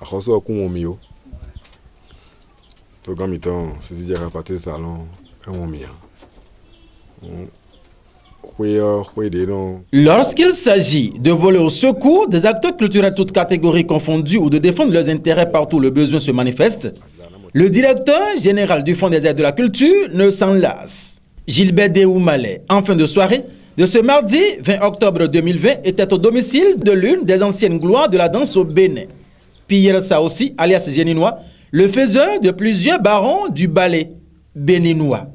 à cause de mon mio. Tout comme étant, c'est dire à partir de salon, un mon mien. Lorsqu'il s'agit de voler au secours des acteurs culturels toutes catégories confondues ou de défendre leurs intérêts partout où le besoin se manifeste, le directeur général du Fonds des aides de la culture ne s'en lasse. Gilbert Déoumalé, en fin de soirée, de ce mardi 20 octobre 2020, était au domicile de l'une des anciennes gloires de la danse au Bénin. Pierre Saossi, alias Géninois, le faiseur de plusieurs barons du ballet béninois.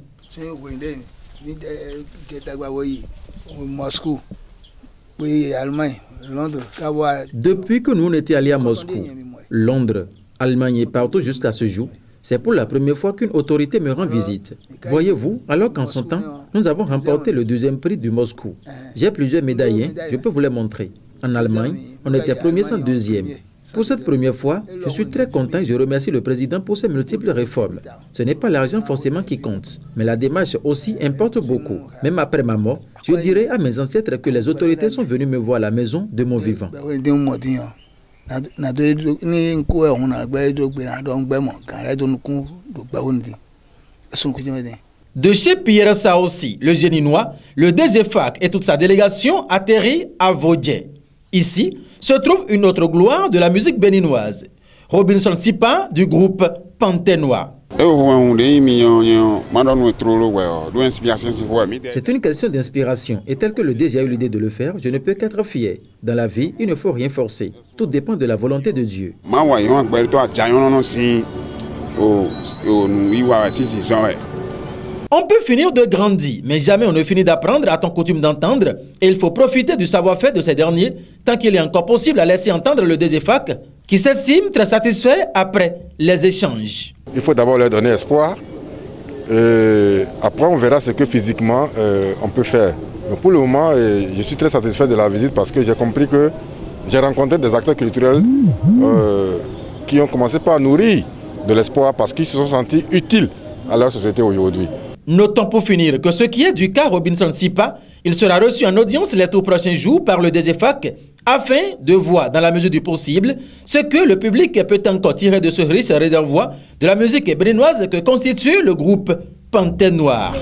Depuis que nous étions allés à Moscou, Londres, Allemagne et partout jusqu'à ce jour, c'est pour la première fois qu'une autorité me rend visite. Voyez-vous, alors qu'en son temps, nous avons remporté le 2e prix du Moscou. J'ai plusieurs médailles, je peux vous les montrer. En Allemagne, on était premier sans 2e. Pour cette première fois, je suis très content et je remercie le président pour ses multiples réformes. Ce n'est pas l'argent forcément qui compte, mais la démarche aussi importe beaucoup. Même après ma mort, je dirais à mes ancêtres que les autorités sont venues me voir à la maison de mon vivant. De chez Pierre Saossi, le Géninois, le DGFAC et toute sa délégation atterrit à Vodje. Ici se trouve une autre gloire de la musique béninoise, Robinson Sipa du groupe Pantenois. C'est une question d'inspiration et tel que le DG a eu l'idée de le faire, je ne peux qu'être fier. Dans la vie, il ne faut rien forcer. Tout dépend de la volonté de Dieu. On peut finir de grandir, mais jamais on ne finit d'apprendre à ton coutume d'entendre. Et il faut profiter du savoir-faire de ces derniers, tant qu'il est encore possible à laisser entendre le DGFAC, qui s'estime très satisfait après les échanges. Il faut d'abord leur donner espoir. Après, on verra ce que physiquement on peut faire. Mais pour le moment, je suis très satisfait de la visite parce que j'ai compris que j'ai rencontré des acteurs culturels qui ont commencé par nourrir de l'espoir parce qu'ils se sont sentis utiles à leur société aujourd'hui. Notons pour finir que ce qui est du cas Robinson Sipa, il sera reçu en audience les tout prochains jours par le DGFAC afin de voir, dans la mesure du possible, ce que le public peut encore tirer de ce riche réservoir de la musique béninoise que constitue le groupe Pantenois.